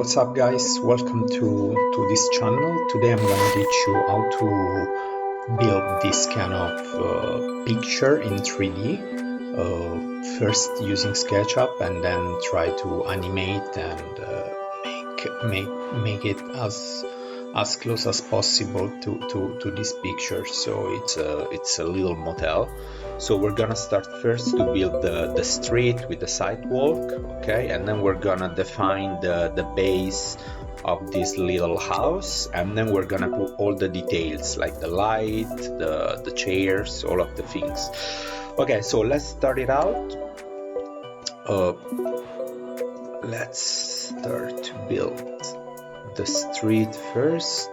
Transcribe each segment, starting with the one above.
What's up guys, welcome to this channel. Today I'm gonna teach you how to build this kind of picture in 3D, first using SketchUp and then try to animate and make it as close as possible to this picture. So it's a little motel. So we're gonna start first to build the street with the sidewalk, okay, and then we're gonna define the base of this little house, and then we're gonna put all the details like the light, the chairs, all of the things. Okay, so let's start it out. Let's start to build the street first.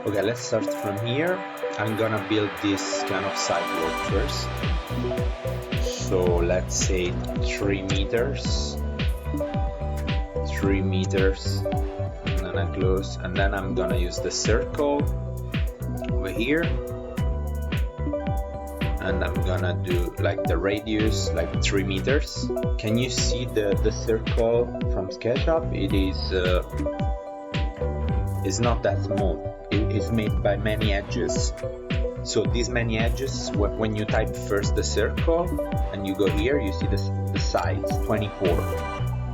Okay, let's start from here. I'm gonna build this kind of sidewalk first. So let's say 3 meters. 3 meters. And then I close, and then I'm gonna use the circle over here. And I'm gonna do like the radius, like 3 meters. Can you see the circle from SketchUp? It's not that small. It is made by many edges. So these many edges, when you type first the circle and you go here, you see the sides, 24.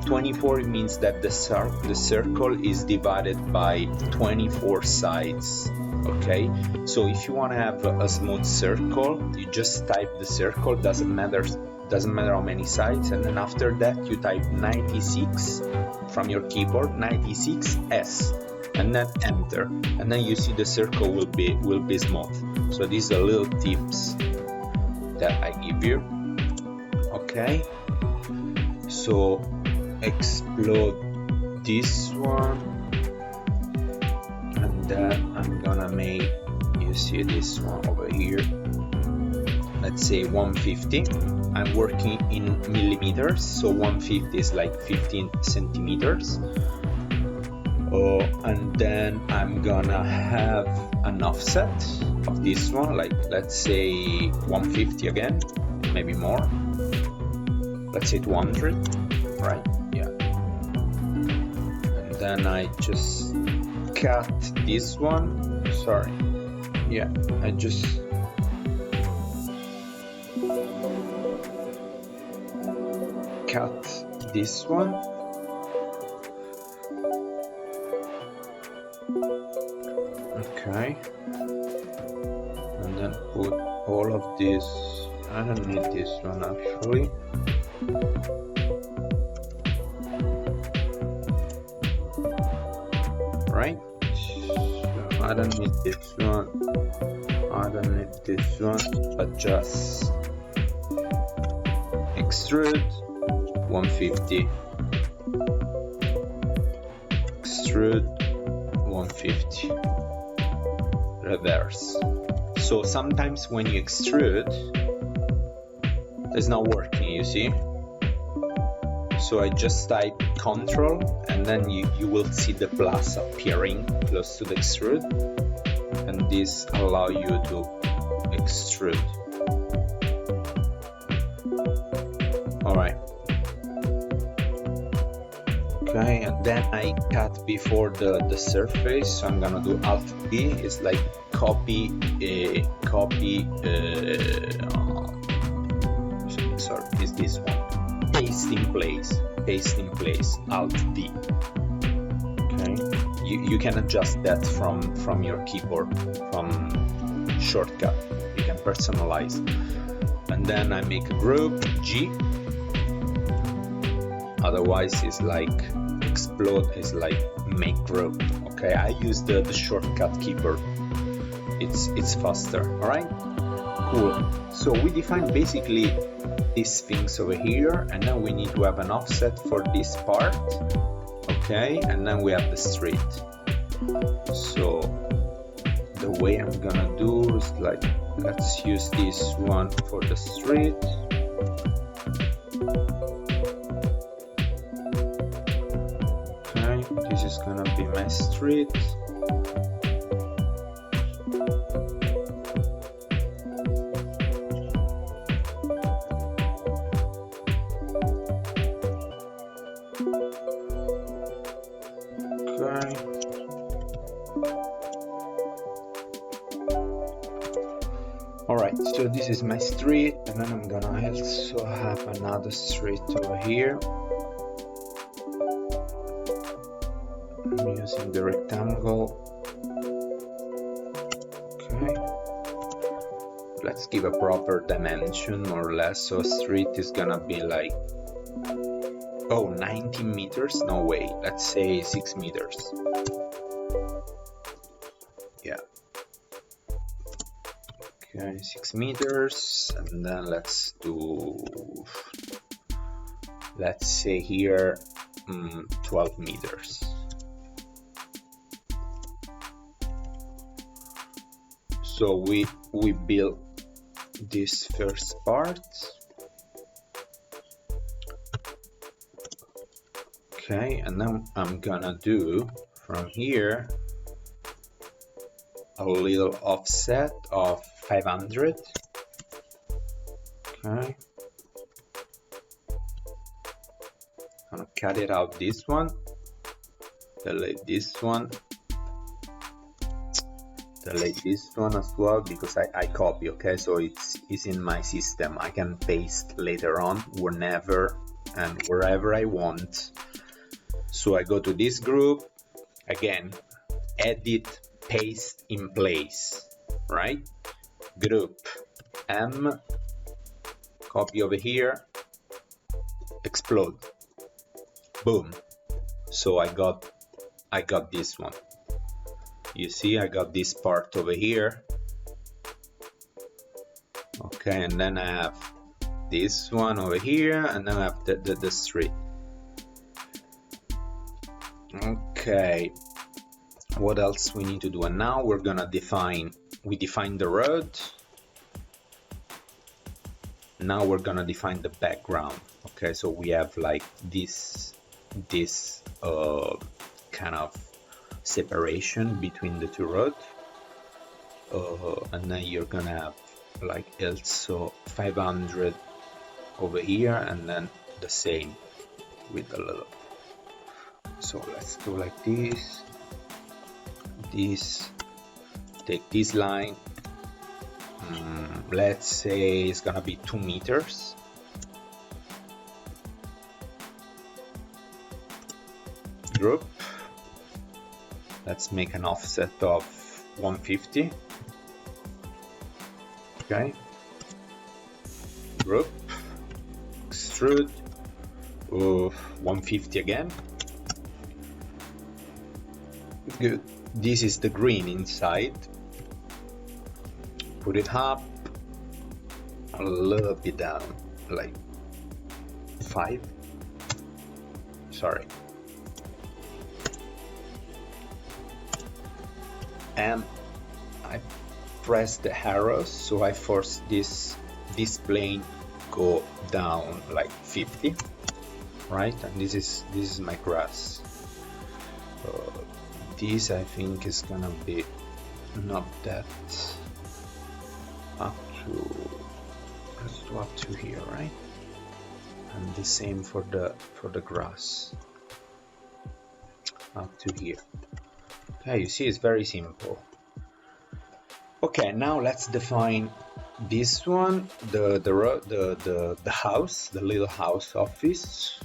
24 means that the circle is divided by 24 sides. Okay, so if you want to have a smooth circle, you just type the circle, doesn't matter how many sides, and then after that you type 96 from your keyboard, 96S, and then enter, and then you see the circle will be smooth. So these are little tips that I give you. Okay, so explode this one, and then I'm gonna make, you see this one over here, let's say 150. I'm working in millimeters, so 150 is like 15 centimeters. And then I'm gonna have an offset of this one, like let's say 150 again, maybe more, let's say 200, right? Yeah. And then I just cut this one, sorry, yeah, I just cut this one. Okay, and then put all of this. I don't need this one actually. Right, so I don't need this one, I don't need this one, but just extrude 150, extrude 150, reverse. So sometimes when you extrude, it's not working, you see. So I just type Ctrl, and then you will see the plus appearing close to the extrude, and this allow you to extrude. Alright. Okay, and then I cut before the surface, so I'm gonna do Alt D. It's like copy, sorry, is this one? Paste in place, Alt D. Okay, you can adjust that from your keyboard, from shortcut. You can personalize. And then I make a group, G. Otherwise it's like explode, is like make group. Okay, I use the shortcut keyboard. It's faster. All right, cool. So we define basically these things over here, and then we need to have an offset for this part. Okay, and then we have the street. So the way I'm gonna do is like, let's use this one for the street. Okay, this is gonna be my street. So this is my street, and then I'm gonna also have another street over here. I'm using the rectangle. Okay. Let's give a proper dimension, more or less. So street is gonna be like, oh, 90 meters? No way. Let's say 6 meters. Yeah. Okay, 6 meters, and then let's say here 12 meters. So we build this first part. Okay, and then I'm gonna do from here a little offset of 500. Okay, I'm gonna cut it out this one, delete this one, delete this one as well, because I copy. Okay, so it's in my system. I can paste later on whenever and wherever I want. So I go to this group again, edit, paste in place, right? Group M, copy over here, explode, boom. So I got this one. You see, I got this part over here. Okay, and then I have this one over here, and then I have the street. Okay, what else we need to do? And now we're gonna define the road. Now we're gonna define the background. Okay, so we have like this kind of separation between the two roads, and then you're gonna have like also 500 over here, and then the same with a little. So let's do like this, take this line, let's say it's gonna be 2 meters. Group, let's make an offset of 150. Okay, group, extrude, 150 again. Good. This is the green inside. Put it up a little bit down, like 5. Sorry. And I press the arrows, so I force this plane go down like 50, right? And this is my grass. This I think is gonna be not that up to, let's do up to here, right? And the same for the grass, up to here. Okay, you see, it's very simple. Okay, now let's define this one, the house, the little house office.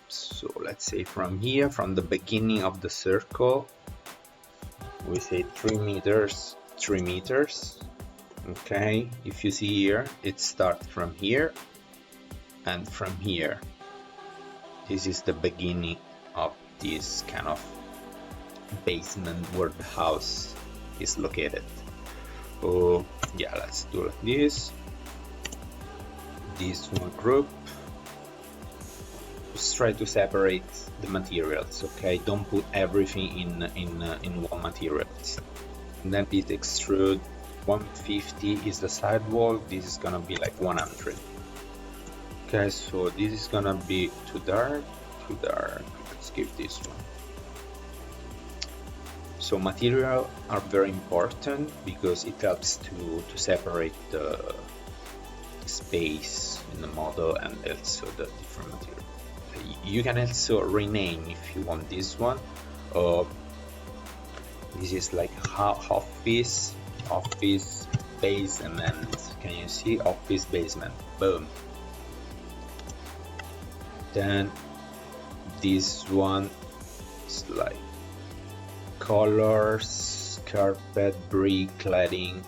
So let's say from here, from the beginning of the circle, we say 3 meters, 3 meters. Okay, if you see here, it starts from here and from here. This is the beginning of this kind of basement where the house is located. Oh yeah, let's do like this. This one group. Just try to separate the materials. Okay, don't put everything in one material. And then it extrude. 150 is the side wall. This is gonna be like 100. Okay, so this is gonna be too dark. Let's give this one. So material are very important because it helps to separate the space in the model and also the different material. You can also rename if you want this one. This is like office, basement, Can you see? Office basement. Boom. Then this one is like colors, carpet, brick, cladding.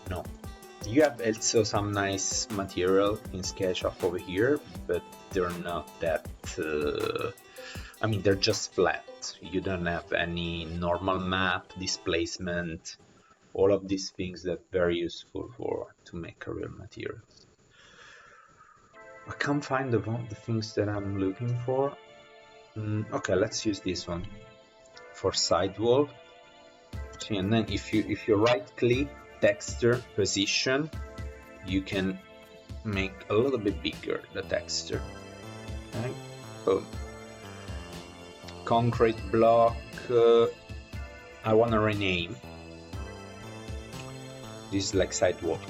No, you have also some nice material in SketchUp over here, but they're not that I mean, they're just flat. You don't have any normal map, displacement, all of these things that are very useful to make real materials. I can't find the things that I'm looking for. Okay, let's use this one for sidewall. See, and then if you right click, texture, position, you can make a little bit bigger the texture. Okay, boom. Concrete block, I want to rename. This is like sidewalk.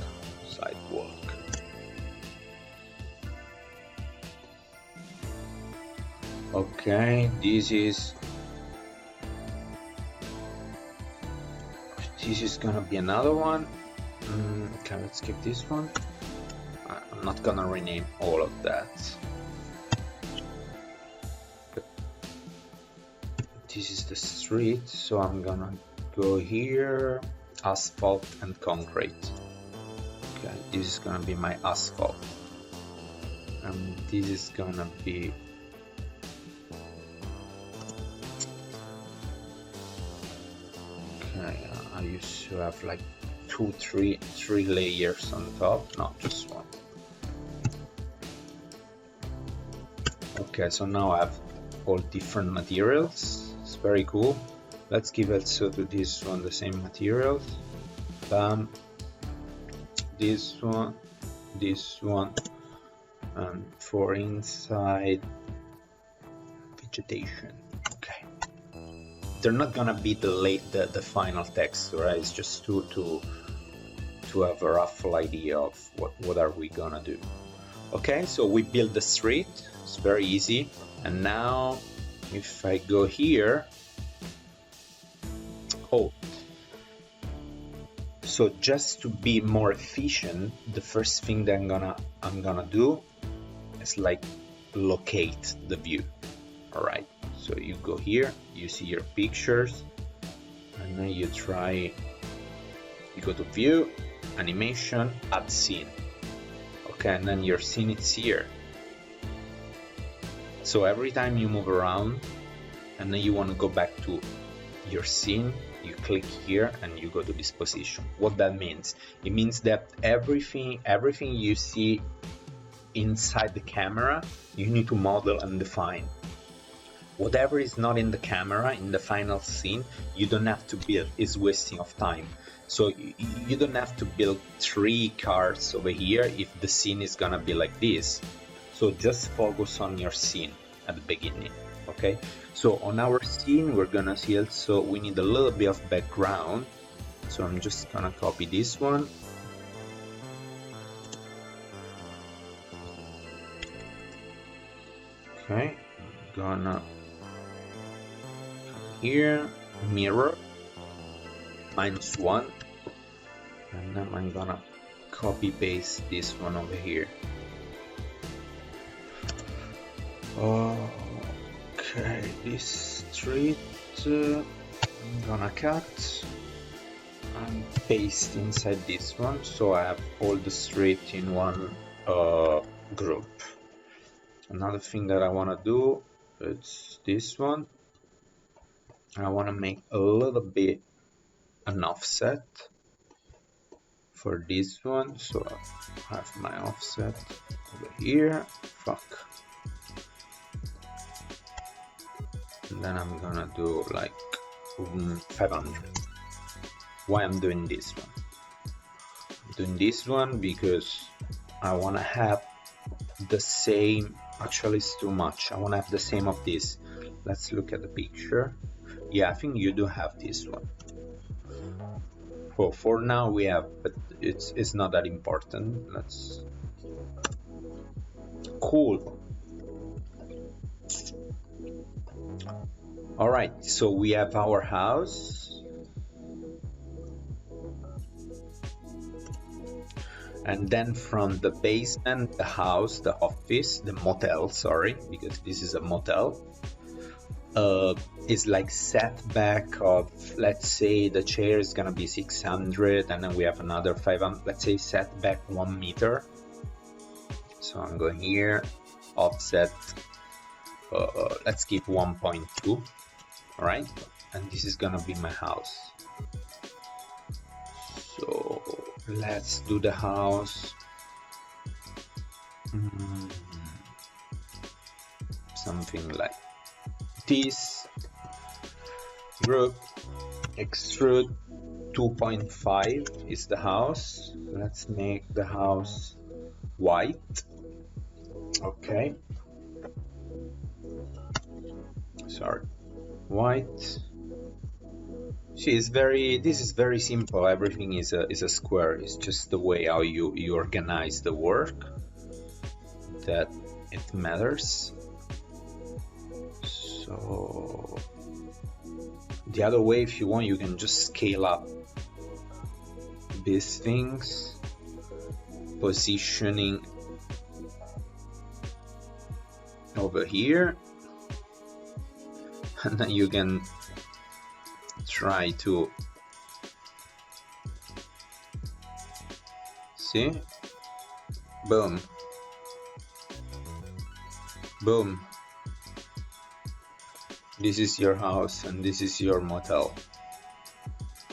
Okay, this is gonna be another one. Okay, let's skip this one. I'm not gonna rename all of that. This is the street, so I'm gonna go here, asphalt and concrete. Okay, this is gonna be my asphalt, and this is gonna be okay. I used to have like three layers on top, not just one. Okay, so now I have all different materials. It's very cool. Let's give also to this one the same materials. This one, and for inside vegetation. Okay, they're not gonna be the final text, right? It's just to have a rough idea of what are we gonna do. Okay, so we build the street. It's very easy. And now if I go here, so just to be more efficient, the first thing that I'm gonna do is like locate the view. All right, so you go here, you see your pictures, and then you go to view, animation, add scene. Okay, and then your scene is here. So every time you move around and then you want to go back to your scene, you click here and you go to this position. What that means? It means that everything you see inside the camera, you need to model and define. Whatever is not in the camera, in the final scene, you don't have to build. It's wasting of time. So you don't have to build 3 cars over here if the scene is gonna be like this. So just focus on your scene at the beginning, okay? So on our scene, we're gonna see also we need a little bit of background. So I'm just gonna copy this one. Okay, I'm gonna here, mirror, -1, and then I'm gonna copy paste this one over here. Okay, this street I'm gonna cut and paste inside this one, so I have all the street in one group. Another thing that I want to do is this one. I want to make a little bit an offset for this one, so I have my offset over here. And then I'm gonna do like 500. Why I'm doing this one? I'm doing this one because I want to have the same. Actually, it's too much. I want to have the same of this. Let's look at the picture. Yeah, I think you do have this one. Well, for now we have, but it's not that important. Let's. Cool. All right, so we have our house. And then from the basement, the house, the office, the motel, sorry, because this is a motel, is like setback of, let's say the chair is gonna be 600, and then we have another 500, let's say setback 1 meter. So I'm going here, offset, let's keep 1.2, all right? And this is gonna be my house. So let's do the house. Something like this. Group, extrude 2.5 is the house. Let's make the house white. Okay. Sorry. White. See, this is very simple. Everything is a square. It's just the way how you organize the work that it matters. So the other way, if you want, you can just scale up these things, positioning over here, and then you can try to see, boom, boom. This is your house and this is your motel.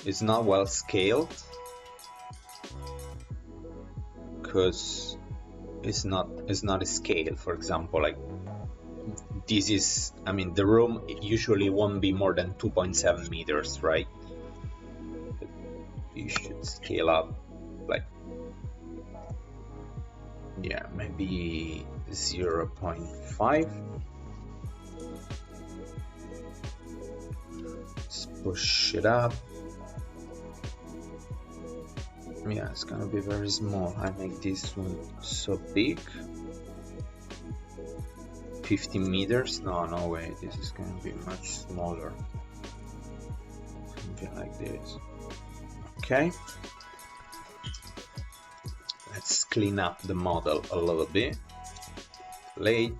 It's not well scaled because it's not a scale. For example, like this is, I mean, the room usually won't be more than 2.7 meters, right? But you should scale up, like, yeah, maybe 0.5. Let's push it up. Yeah, it's gonna be very small. I make this one so big. 15 meters? No way, this is going to be much smaller. Something like this. Okay. Let's clean up the model a little bit. Late.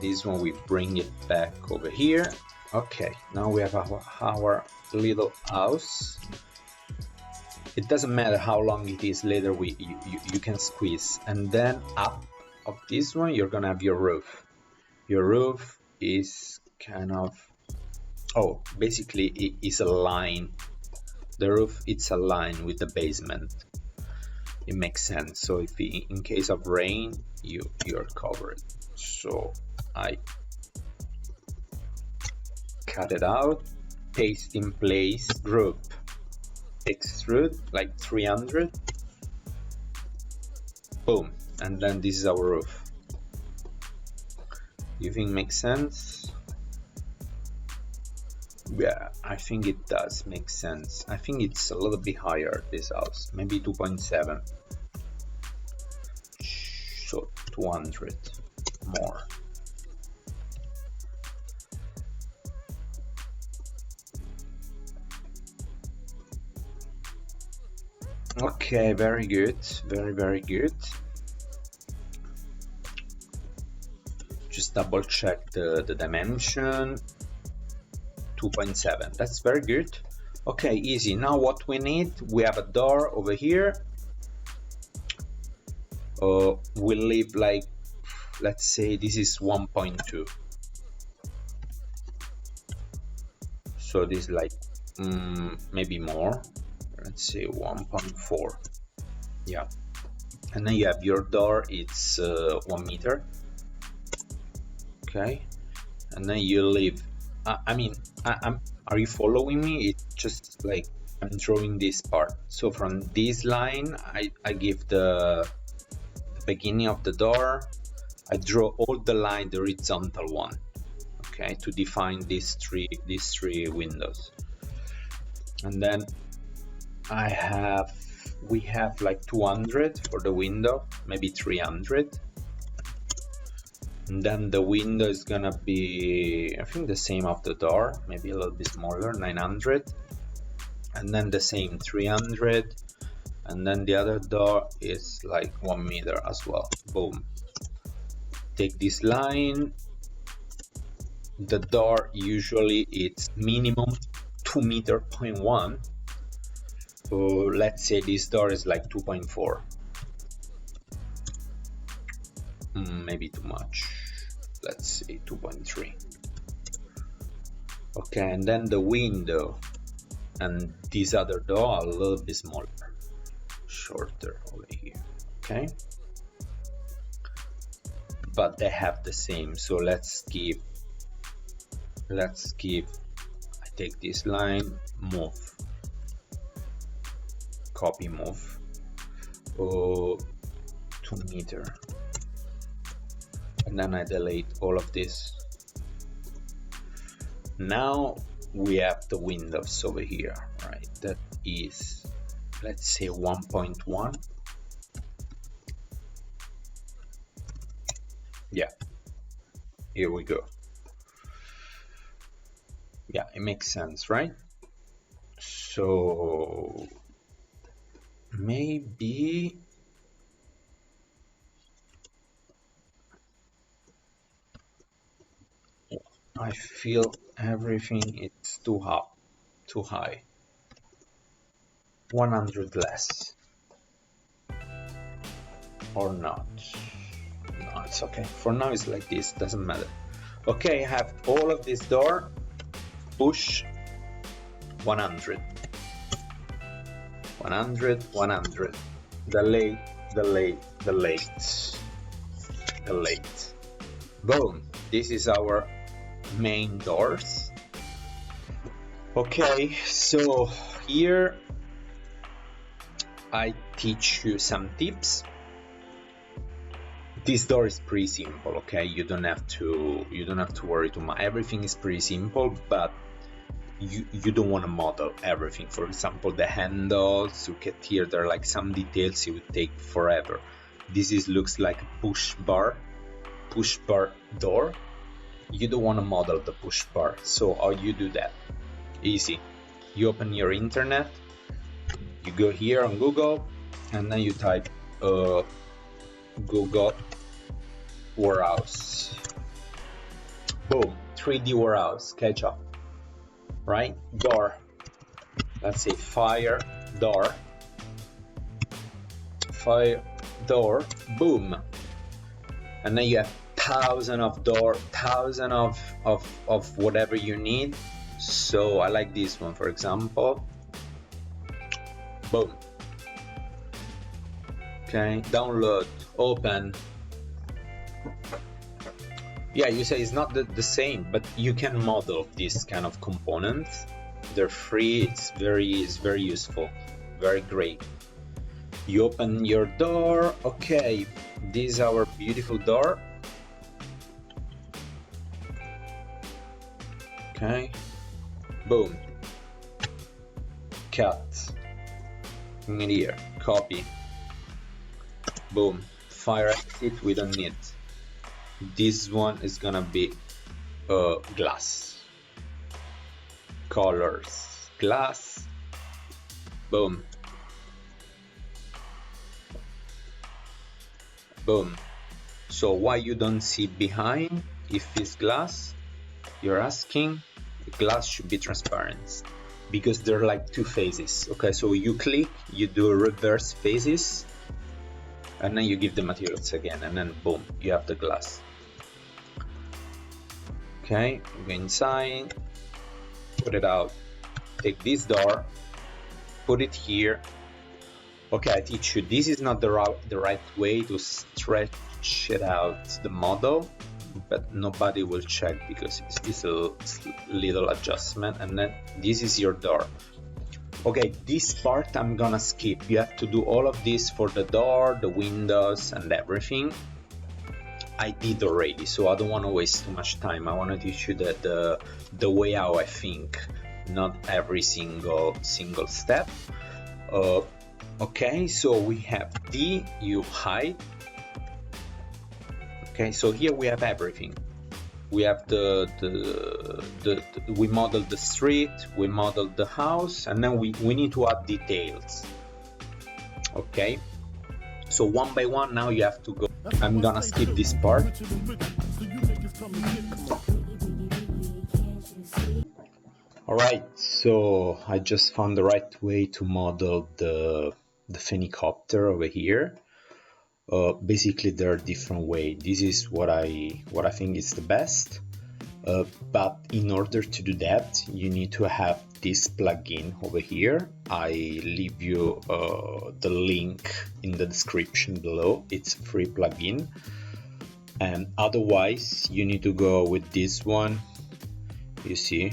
This one we bring it back over here. Okay, now we have our little house. It doesn't matter how long it is, later you can squeeze. And then up of this one, you're gonna have your roof. Your roof is kind of, oh, basically it is a line. The roof, it's a line with the basement. It makes sense. So if in case of rain, you're covered. So I cut it out, paste in place, group, extrude like 300, boom. And then this is our roof. You think makes sense? Yeah, I think it does make sense. I think it's a little bit higher, this house, maybe 2.7. So 200 more. Okay, very good, very good. Just double check the dimension. 2.7, that's very good. Okay, easy. Now what we need, we have a door over here. We'll leave like, let's say this is 1.2. So this is like maybe more. Let's say 1.4. Yeah. And then you have your door, it's 1 meter. Okay, and then you leave. Are you following me? It's just like I'm drawing this part. So from this line, I give the beginning of the door. I draw all the line, the horizontal one. Okay, to define these three windows. And then we have like 200 for the window, maybe 300. And then the window is gonna be, I think, the same of the door, maybe a little bit smaller, 900. And then the same, 300. and then the other door is like 1 meter as well. Boom. Take this line. The door usually it's minimum 2.1 meter. So let's say this door is like 2.4. Maybe too much. Let's say 2.3. Okay, and then the window and this other door are a little bit smaller, shorter over here. Okay, but they have the same. So let's give. I take this line, move, copy, move. 2 meter. And then I delete all of this. Now we have the windows over here, right? That is, let's say 1.1. Yeah, here we go. Yeah, it makes sense, right? So maybe I feel everything is too high. 100 less. Or not. No, it's okay. For now it's like this, doesn't matter. Okay, I have all of this door. Push 100. 100, 100. Delete. Boom. This is our main doors. Okay, so here I teach you some tips. This door is pretty simple, okay? You don't have to worry too much. Everything is pretty simple, but you don't want to model everything. For example, the handles, look at here, there are like some details it would take forever. This looks like a push bar door. You don't want to model the push bar. So how you do that? Easy. You open your internet, you go here on Google, and then you type Google warehouse. Boom, 3D warehouse, SketchUp. Right? Door. Let's say fire door. Boom. And then you have thousands of whatever you need. So I like this one, for example. Boom. Okay, download, open. Yeah, you say it's not the same, but you can model this kind of components. They're free. It's very useful, very great. You open your door. Okay, this is our beautiful door. Okay, boom, cut in here, copy, boom, fire exit, we don't need. This one is gonna be glass, colors, glass, boom, boom. So why you don't see behind if it's glass? You're asking. The glass should be transparent because there are like two phases. Okay, so you click, you do reverse phases, and then you give the materials again, and then boom, you have the glass. Okay, go inside, put it out, take this door, put it here. Okay, I teach you, this is not the right way to stretch it out, the model, but nobody will check because it's a little adjustment. And then this is your door. Okay, this part I'm gonna skip. You have to do all of this for the door, the windows, and everything. I did already, so I don't want to waste too much time. I want to teach you the way how I think, not every single step. Okay, so we have you hide. Okay, so here we have everything. We have we modeled the street, we modeled the house, and then we need to add details. Okay, so one by one now you have to go. I'm gonna skip this part. Alright, so I just found the right way to model the 𝙎𝙀𝘽𝙎𝘍 over here. Basically there are different ways. This is what I think is the best. But in order to do that, you need to have this plugin over here. I leave you the link in the description below. It's a free plugin. And otherwise, you need to go with this one. You see,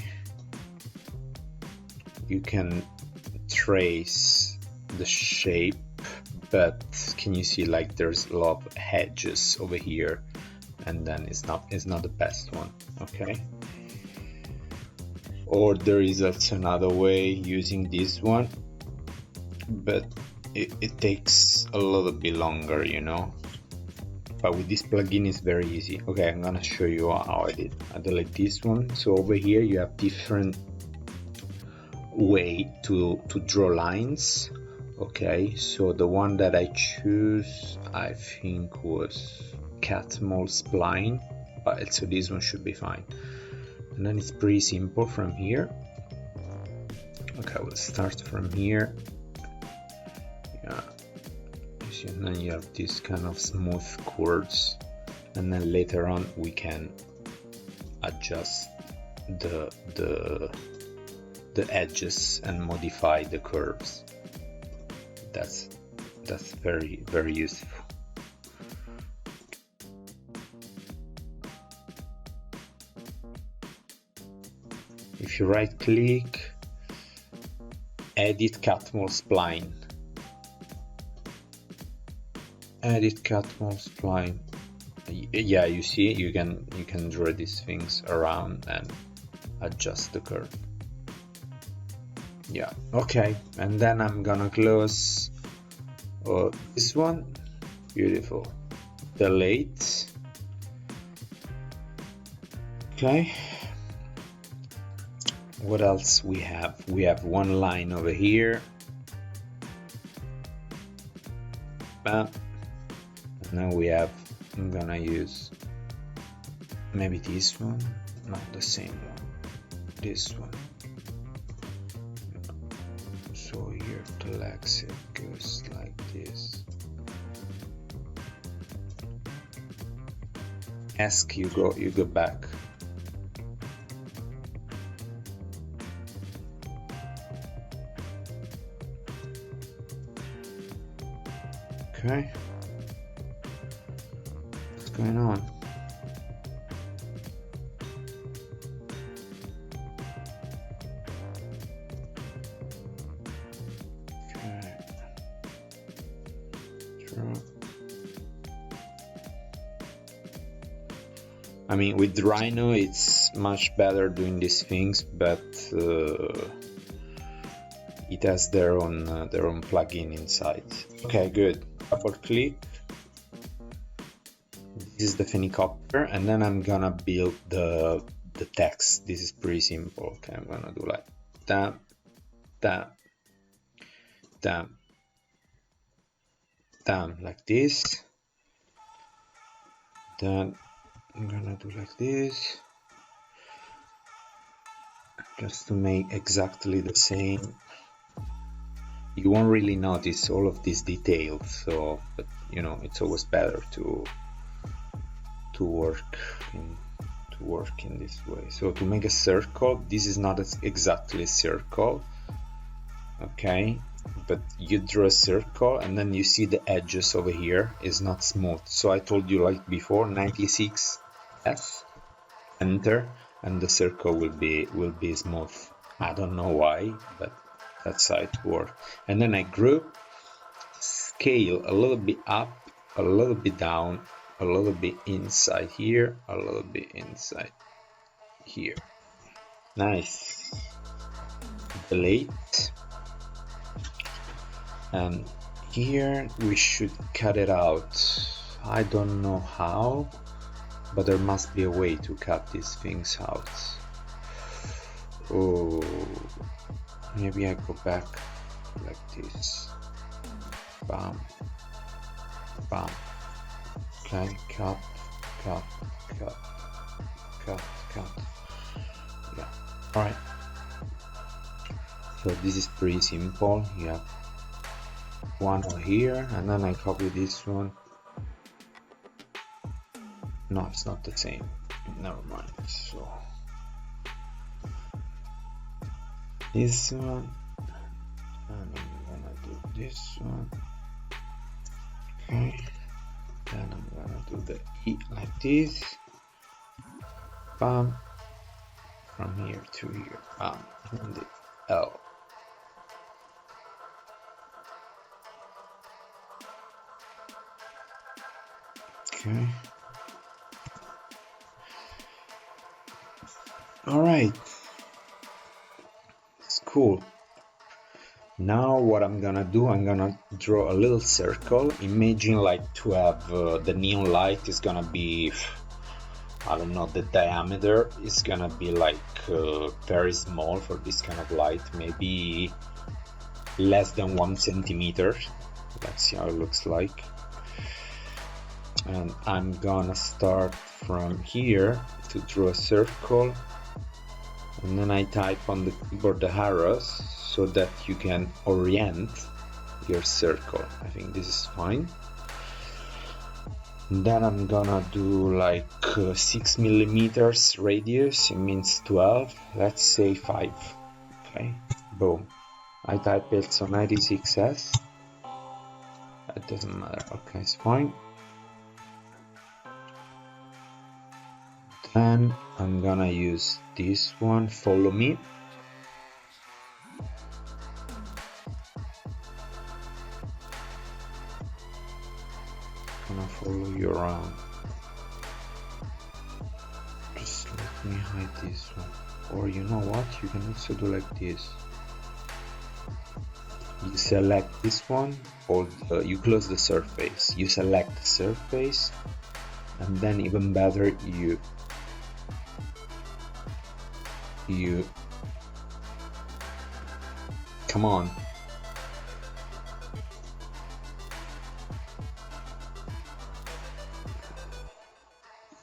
you can trace the shape, but can you see like there's a lot of edges over here? And then it's not the best one. Okay, or there is also another way using this one, but it takes a little bit longer, you know, but with this plugin it's very easy. Okay, I'm gonna show you how I did. I delete this one. So over here you have different way to draw lines. Okay, so the one that I choose I think was 𝙎𝙀𝘍𝘍𝘼𝙎𝘀, but so this one should be fine. And then it's pretty simple from here. Okay, we'll start from here. Yeah, and then you have this kind of smooth curves, and then later on we can adjust the edges and modify the curves. That's very, very useful. If you right click, edit 𝙎𝙀𝘍𝘍𝘼𝙎𝘀, edit 𝙎𝙀𝘍𝘍𝘍𝘼𝙎𝘀. Yeah, you see, you can draw these things around and adjust the curve. Yeah, okay, and then I'm gonna close this one. Beautiful. Delete. Okay, what else we have? We have one line over here. Bam. And now we have, I'm gonna use maybe this one, not the same one, this one. So here the legs, it goes like this. Ask, you go back. Okay, what's going on? Okay, draw. I mean, with Rhino it's much better doing these things, but it has their own plugin inside. Okay, good. Double click. This is the 𝙎𝙀𝘽𝘎𝘍𝑍, and then I'm gonna build the text. This is pretty simple. Okay, I'm gonna do like that, that, that, that, like this. Then I'm gonna do like this, just to make exactly the same. You won't really notice all of these details, so, but you know, it's always better to work in this way. So to make a circle, this is not exactly a circle, okay, but you draw a circle and then you see the edges over here is not smooth. So I told you, like before, 96 F, enter, and the circle will be smooth. I don't know why, but that's how it works. And then I group, scale a little bit up, a little bit down, a little bit inside here, a little bit inside here. Nice. Delete. And here we should cut it out. I don't know how, but there must be a way to cut these things out. Oh, maybe I go back like this. bam, bam. Okay, cut, cut, cut, cut, cut. Yeah, all right. So this is pretty simple. You have one here, and then I copy this one. No, it's not the same. Never mind. So this one, and I'm gonna do this one. Okay. Then I'm gonna do the E like this. Bam. From here to here. Bam. And the L. Okay. Alright. It's cool. Now what I'm gonna do, I'm gonna draw a little circle. Imagine like to have the neon light is gonna be, I don't know, the diameter is gonna be like very small for this kind of light, maybe less than 1 centimeter. Let's see how it looks like. And I'm gonna start from here to draw a circle, and then I type on the keyboard the arrows so that you can orient your circle. I think this is fine. And then I'm gonna do like 6 millimeters radius. It means 12. Let's say 5. Okay, boom. I type it so 96S. That doesn't matter. Okay, it's fine. Then I'm gonna use this one, follow me. Gonna follow you around. Just let me hide this one. Or you know what? You can also do like this. You select this one, or you close the surface. You select the surface, and then even better, you come on.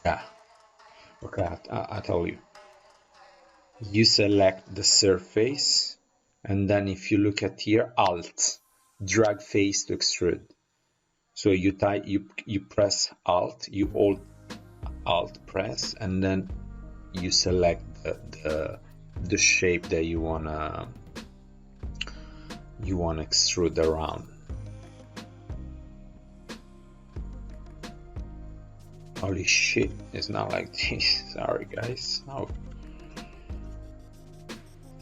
Yeah. Okay, I told you. You select the surface, and then if you look at here, Alt, drag face to extrude. So you type, you press Alt, you hold Alt press, and then you select the shape that you wanna extrude around. Holy shit, it's not like this. Sorry guys. Oh.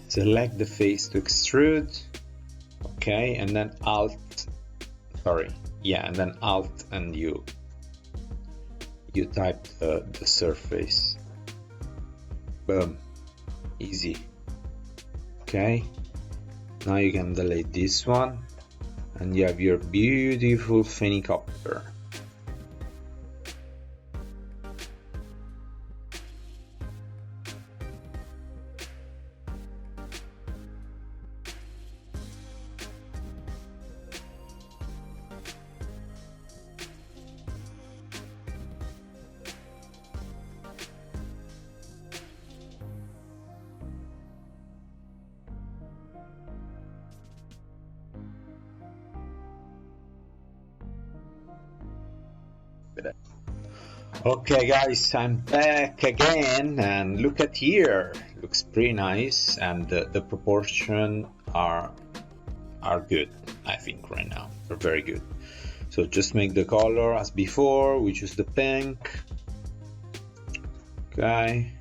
Select the face to extrude. Okay, and then Alt, sorry, yeah, and then Alt, and you type the surface. Boom, easy. Okay, now you can delete this one, and you have your beautiful phenicopter. Okay guys, I'm back again, and look at here, looks pretty nice, and the proportion are good. I think right now they're very good. So just make the color as before. We choose the pink. Okay,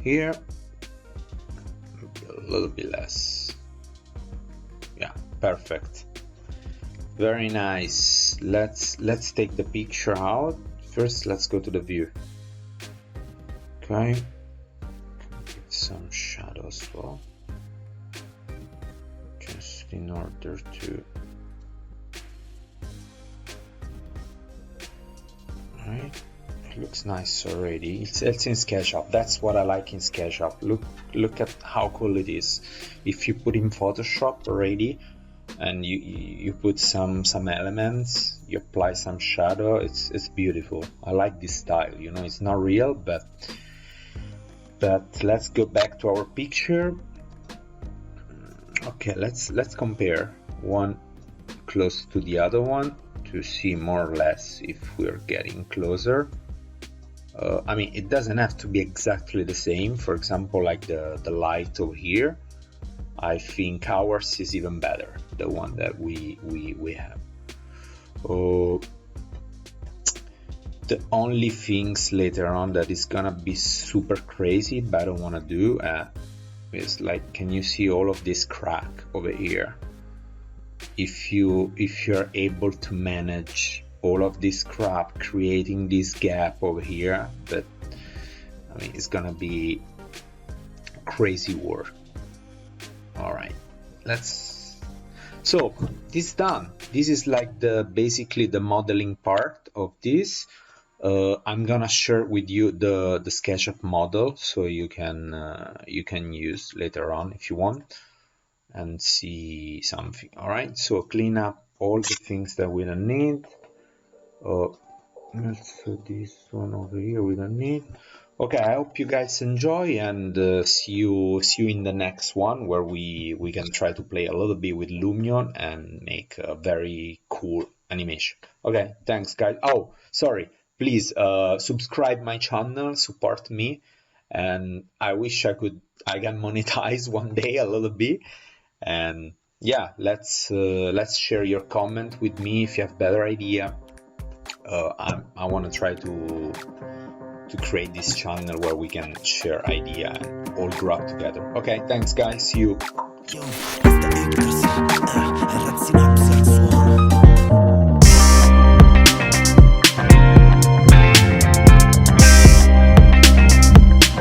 here a little bit less. Yeah, perfect, very nice. Let's take the picture out. First, let's go to the view. Okay, give some shadow as well, just in order to. Alright, it looks nice already. It's in Sketchup. That's what I like in Sketchup. Look at how cool it is. If you put in Photoshop already, and you put some elements, you apply some shadow. It's beautiful. I like this style, you know. It's not real, but let's go back to our picture. Okay, let's compare one close to the other one to see more or less if we're getting closer. I mean, it doesn't have to be exactly the same. For example, like the light over here, I think ours is even better, the one that we have. The only things later on that is gonna be super crazy, but I don't wanna do, is like, can you see all of this crack over here? If you're able to manage all of this crap, creating this gap over here, that, I mean, it's gonna be crazy work. All right, so this is done. This is like basically the modeling part of this. I'm gonna share with you the SketchUp model, so you can use later on if you want and see something. All right, so clean up all the things that we don't need. Also this one over here we don't need. Okay, I hope you guys enjoy, and see you in the next one, where we can try to play a little bit with Lumion and make a very cool animation. Okay, thanks guys. Oh, sorry, please subscribe my channel, support me, and I wish I can monetize one day a little bit. And yeah, let's share your comment with me if you have better idea. I want to try to create this channel where we can share idea and all grow up together. Okay, thanks guys, see you.